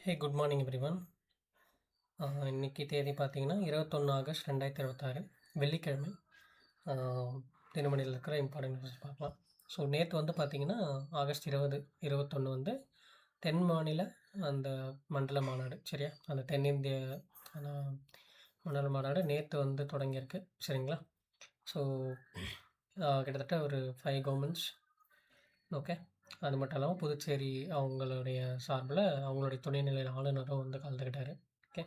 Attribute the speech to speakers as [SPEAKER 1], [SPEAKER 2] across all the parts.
[SPEAKER 1] ஹே good morning everyone. இன்னைக்கு தேதி பார்த்தீங்கன்னா 21 ஆகஸ்ட் 2026 வெள்ளிக்கிழமை. தினமணியில் இருக்கிற இம்பார்ட்டன்ட் நியூஸ் பார்க்கலாம். ஸோ நேற்று வந்து பார்த்தீங்கன்னா ஆகஸ்ட் 21 வந்து தென் மாநில அந்த மண்டல மாநாடு, சரியா? அந்த தென்னிந்திய அந்த மண்டல மாநாடு நேற்று வந்து தொடங்கியிருக்கு, சரிங்களா? ஸோ கிட்டத்தட்ட ஒரு 5 கவர்மெண்ட்ஸ், ஓகே. அது மட்டும் இல்லாமல் புதுச்சேரி அவங்களுடைய சார்பில் அவங்களுடைய துணைநிலை ஆளுநரும் வந்து கலந்துக்கிட்டாரு, ஓகே.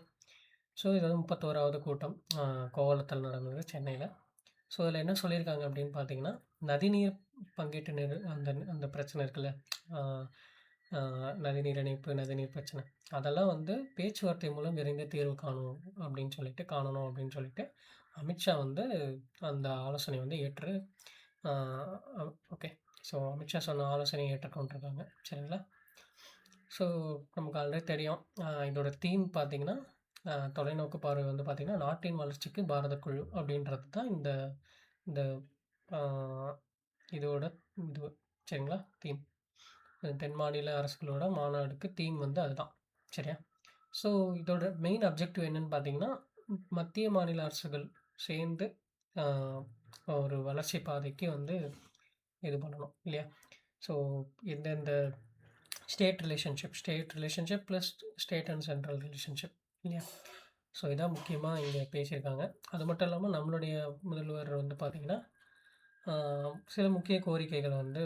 [SPEAKER 1] ஸோ இது வந்து 31வது கூட்டம் கோவளத்தில் நடந்தது, சென்னையில். ஸோ இதில் என்ன சொல்லியிருக்காங்க அப்படின்னு பார்த்தீங்கன்னா, நதிநீர் பங்கீட்டு அந்த அந்த பிரச்சனை இருக்குல்ல, ஆஹ் நதிநீர் இணைப்பு, நதிநீர் பிரச்சனை, அதெல்லாம் வந்து பேச்சுவார்த்தை மூலம் விரைந்து தீர்வு காணணும் அப்படின்னு சொல்லிட்டு அமித்ஷா வந்து அந்த ஆலோசனை வந்து ஏற்று, ஓகே. ஸோ அமித்ஷா சொன்ன ஆலோசனையை ஏற்றுக்கொண்டிருக்காங்க, சரிங்களா? ஸோ நமக்கு ஆல்ரெடி தெரியும், இதோட தீம் பார்த்தீங்கன்னா, தொலைநோக்கு பார்வை வந்து பார்த்திங்கன்னா, நாட்டின் வளர்ச்சிக்கு பாரத குழு அப்படின்றது தான் இந்த இந்த இதோட இது, சரிங்களா? தீம் தென் மாநில அரசுகளோட மாநாடுக்கு தீம் வந்து அதுதான், சரியா? ஸோ இதோட மெயின் அப்ஜெக்டிவ் என்னன்னு பார்த்தீங்கன்னா, மத்திய மாநில அரசுகள் சேர்ந்து ஒரு வளர்ச்சி பாதைக்கு வந்து இது பண்ணணும் இல்லையா? ஸோ எந்தெந்த state relationship plus state and central relationship இல்லையா? ஸோ இதான் முக்கியமாக இங்கே பேசியிருக்காங்க. அது மட்டும் இல்லாமல் நம்மளுடைய முதல்வர் வந்து பார்த்திங்கன்னா சில முக்கிய கோரிக்கைகளை வந்து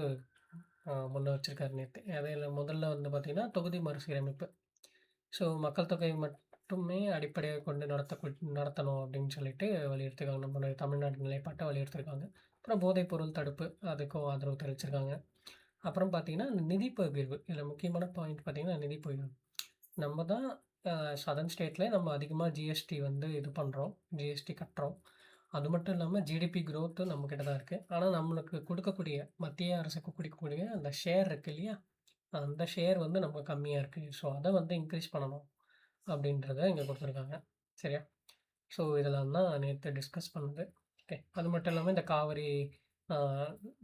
[SPEAKER 1] முன்ன வச்சுருக்காரு நேற்று. அதில் முதல்ல வந்து பார்த்திங்கன்னா தொகுதி மறுசீரமைப்பு. ஸோ மக்கள் தொகை மட்டுமே அடிப்படையாக கொண்டு நடத்தணும் அப்படின்னு சொல்லிட்டு வலியுறுத்திருக்காங்க. நம்மளுடைய தமிழ்நாடு நிலைப்பாட்டை வலியுறுத்திருக்காங்க. அப்புறம் போதைப்பொருள் தடுப்பு, அதுக்கும் ஆதரவு தெரிவிச்சிருக்காங்க. அப்புறம் பார்த்தீங்கன்னா நிதி பகிர்வு, இதில் முக்கியமான பாயிண்ட் பார்த்தீங்கன்னா நிதி பகிர்வு. நம்ம தான் சதர்ன் ஸ்டேட்டில் நம்ம அதிகமாக ஜிஎஸ்டி வந்து இது பண்ணுறோம், ஜிஎஸ்டி கட்டுறோம். அது மட்டும் இல்லாமல் ஜிடிபி க்ரோத்தும் நம்மக்கிட்ட தான் இருக்குது. ஆனால் நம்மளுக்கு கொடுக்கக்கூடிய மத்திய அரசுக்கு கொடுக்கக்கூடிய அந்த ஷேர் இருக்குது இல்லையா, அந்த ஷேர் வந்து நம்ம கம்மியாக இருக்குது. ஸோ அதை வந்து இன்க்ரீஸ் பண்ணணும் அப்படின்றத இங்கே கொடுத்துருக்காங்க, சரியா? ஸோ இதெல்லாம் தான் நேற்று டிஸ்கஸ் பண்ணது, ஓகே. அது மட்டும் இல்லாமல் இந்த காவிரி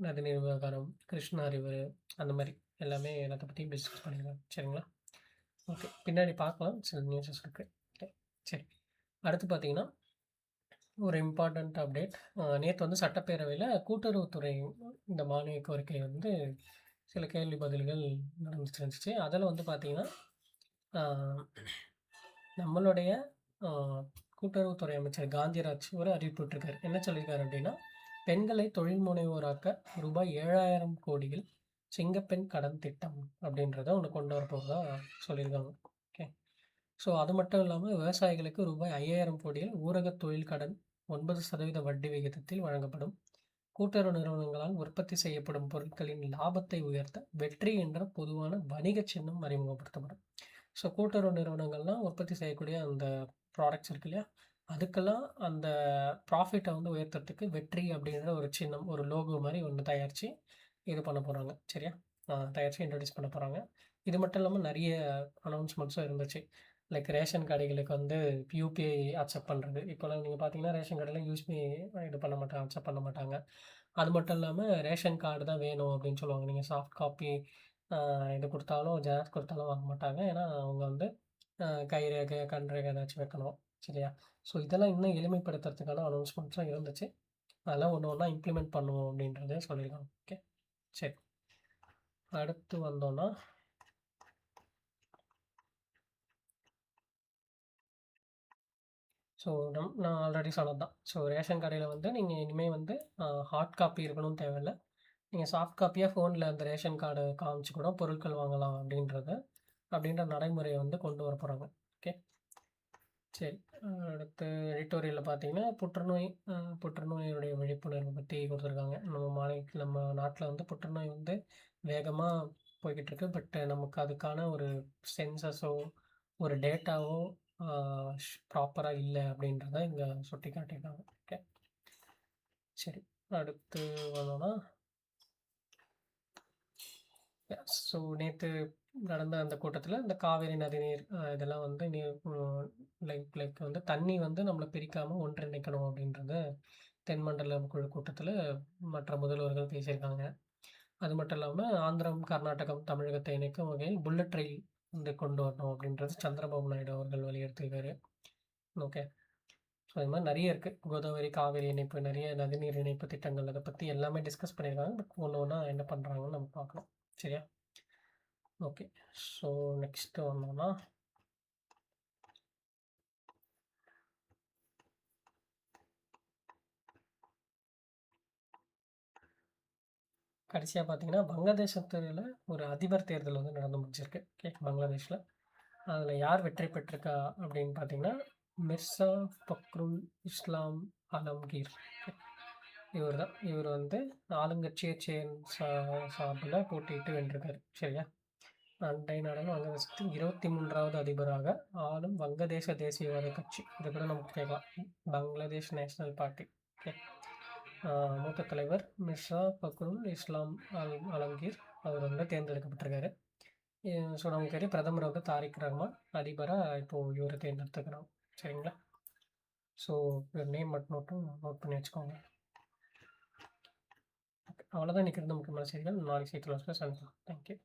[SPEAKER 1] நதிநீர் விவகாரம், கிருஷ்ணா ரிவர், அந்த மாதிரி எல்லாமே எல்லாத்த பற்றியும் டிஸ்கஸ் பண்ணிக்கலாம், சரிங்களா? ஓகே, பின்னாடி பார்க்கலாம், சில நியூஸஸ் இருக்குது, ஓகே. சரி, அடுத்து பார்த்தீங்கன்னா ஒரு இம்பார்ட்டண்ட் அப்டேட். நேற்று வந்து சட்டப்பேரவையில் கூட்டுறவுத்துறை இந்த மானிய கோரிக்கை வந்து சில கேள்வி பதில்கள் நடந்துச்சு. அதில் வந்து பார்த்திங்கன்னா நம்மளுடைய கூட்டுறவுத்துறை அமைச்சர் காந்திராஜ் ஒரு அறிவிப்பு விட்டுருக்காரு. என்ன சொல்லியிருக்காரு அப்படின்னா, பெண்களை தொழில் முனைவோராக்க ரூபாய் 7,000 கோடியில் சிங்கப்பெண் கடன் திட்டம் அப்படின்றத ஒன்று கொண்டு வரப்போகிறதா சொல்லியிருக்காங்க, ஓகே. ஸோ அது மட்டும் இல்லாமல் விவசாயிகளுக்கு ரூபாய் 5,000 கோடியில் ஊரக தொழில் கடன் 9% வட்டி விகிதத்தில் வழங்கப்படும். கூட்டுறவு நிறுவனங்களால் உற்பத்தி செய்யப்படும் பொருட்களின் லாபத்தை உயர்த்த வெற்றி என்ற பொதுவான வணிக சின்னம் அறிமுகப்படுத்தப்படும். ஸோ கூட்டுறவு நிறுவனங்கள்லாம் உற்பத்தி செய்யக்கூடிய அந்த ப்ராடக்ட்ஸ் இருக்கு இல்லையா, அதுக்கெல்லாம் அந்த ப்ராஃபிட்டை வந்து உயர்த்துறதுக்கு வெற்றி அப்படின்ற ஒரு சின்னம், ஒரு லோகோ மாதிரி ஒன்று தயாரித்து இது பண்ண போகிறாங்க, சரியா? தயாரித்து இன்ட்ரடியூஸ் பண்ண போகிறாங்க. இது மட்டும் இல்லாமல் நிறைய அனௌன்ஸ்மெண்ட்ஸும் இருந்துச்சு. லைக் ரேஷன் கடைகளுக்கு வந்து யூபிஐ அக்செப்ட் பண்ணுறது. இப்போலாம் நீங்கள் பார்த்தீங்கன்னா ரேஷன் கடையில் யூஸ்பிஐ இது பண்ண மாட்டாங்க, அக்செப்ட் பண்ண மாட்டாங்க. அது மட்டும் இல்லாமல் ரேஷன் கார்டு தான் வேணும் அப்படின்னு சொல்லுவாங்க. நீங்கள் சாஃப்ட் காப்பி இது கொடுத்தாலும் ஜெராக்ஸ் கொடுத்தாலும் வாங்க மாட்டாங்க. ஏன்னா அவங்க வந்து கைரேகை, கண் ரேகை ஏதாச்சும் வைக்கணும், சரியா? ஸோ இதெல்லாம் இன்னும் எளிமைப்படுத்துறதுக்கான அனௌன்ஸ்மெண்ட்ஸும் இருந்துச்சு. அதெல்லாம் ஒன்று ஒன்றா இம்ப்ளிமெண்ட் பண்ணுவோம் அப்படின்றத சொல்லியிருக்காங்க, ஓகே. சரி, அடுத்து வந்தோன்னா ஸோ நான் ஆல்ரெடி சொன்னது தான். ஸோ ரேஷன் கடையில் வந்து நீங்கள் இனிமேல் வந்து ஹார்ட் காப்பி இருக்கணும்னு தேவையில்லை. நீங்கள் சாஃப்ட் காப்பியாக ஃபோனில் அந்த ரேஷன் கார்டு காமிச்சு கூட பொருட்கள் வாங்கலாம் அப்படின்ற நடைமுறையை வந்து கொண்டு வர போகிறாங்க, ஓகே. சரி, அடுத்து எடிட்டோரியலில் பார்த்தீங்கன்னா புற்றுநோயுடைய விழிப்புணர்வு பற்றி கொடுத்துருக்காங்க. நம்ம நாட்டில் வந்து புற்றுநோய் வந்து வேகமாக போய்கிட்டு இருக்கு. பட் நமக்கு அதுக்கான ஒரு சென்சஸோ ஒரு டேட்டாவோ ப்ராப்பராக இல்லை அப்படின்றத இங்கே சுட்டி காட்டியிருக்காங்க, ஓகே. சரி, அடுத்து வந்தோன்னா ஸோ நேற்று நடந்த அந்த கூட்டத்தில் இந்த காவேரி நதிநீர் இதெல்லாம் வந்து லைக் வந்து தண்ணி வந்து நம்மளை பிரிக்காமல் ஒன்றிணைக்கணும் அப்படின்றத தென்மண்டல குழு கூட்டத்தில் மற்ற முதல்வர்கள் பேசியிருக்காங்க. அது மட்டும் இல்லாமல் ஆந்திரம், கர்நாடகம், தமிழகத்தை இணைக்கும் வகையில் புல்லட் ரயில் வந்து கொண்டு வரணும் அப்படின்றது சந்திரபாபு நாயுடு அவர்கள் வலியுறுத்தியிருக்காரு. ஓகே. ஸோ இது மாதிரி நிறைய இருக்குது. கோதாவரி, காவேரி இணைப்பு, நிறைய நதிநீர் இணைப்பு திட்டங்கள் அதை பற்றி எல்லாமே டிஸ்கஸ் பண்ணியிருக்காங்க. பட் ஒன்று ஒன்றா என்ன பண்ணுறாங்கன்னு நம்ம பார்க்கலாம். சரியா? ஓகே. ஸோ நெக்ஸ்ட்டு வந்தோம்னா கடைசியாக பார்த்தீங்கன்னா பங்களாதேசத்தில் ஒரு அதிபர் தேர்தல் வந்து நடந்து முடிச்சிருக்கு. ஓகே, பங்களாதேஷில். அதில் யார் வெற்றி பெற்றிருக்கா அப்படின்னு பார்த்தீங்கன்னா மிர்சா ஃபக்ருல் இஸ்லாம் ஆலம்கீர். இவர் தான். இவர் வந்து ஆளுங்கட்சியை சார்பில் போட்டியிட்டு வென்றிருக்காரு. சரியா? அண்டை நாடான வங்கதேசத்தின் 23வது அதிபராக ஆளும் வங்கதேச தேசியவாத கட்சி. இது கூட நமக்கு கேட்கலாம். Bangladesh national party. ஓகே. மூத்த தலைவர் மிர்சா ஃபக்ருல் இஸ்லாம் ஆலம்கீர் அவர் வந்து தேர்ந்தெடுக்கப்பட்டிருக்காரு. ஸோ நமக்கு தெரியும் பிரதமர் வந்து தாரிக் ரஹ்மான், அதிபராக இப்போது இவரை தேர்ந்தெடுத்துக்கிறோம். சரிங்களா? ஸோ இவர் நேம் மட்டும் நோட் பண்ணி வச்சுக்கோங்க. அவ்வளோதான் இன்றைக்கி இருந்த முக்கியமான செய்திகள். நாளைக்கு செய்திகள் சந்திக்கலாம். தேங்க்யூ.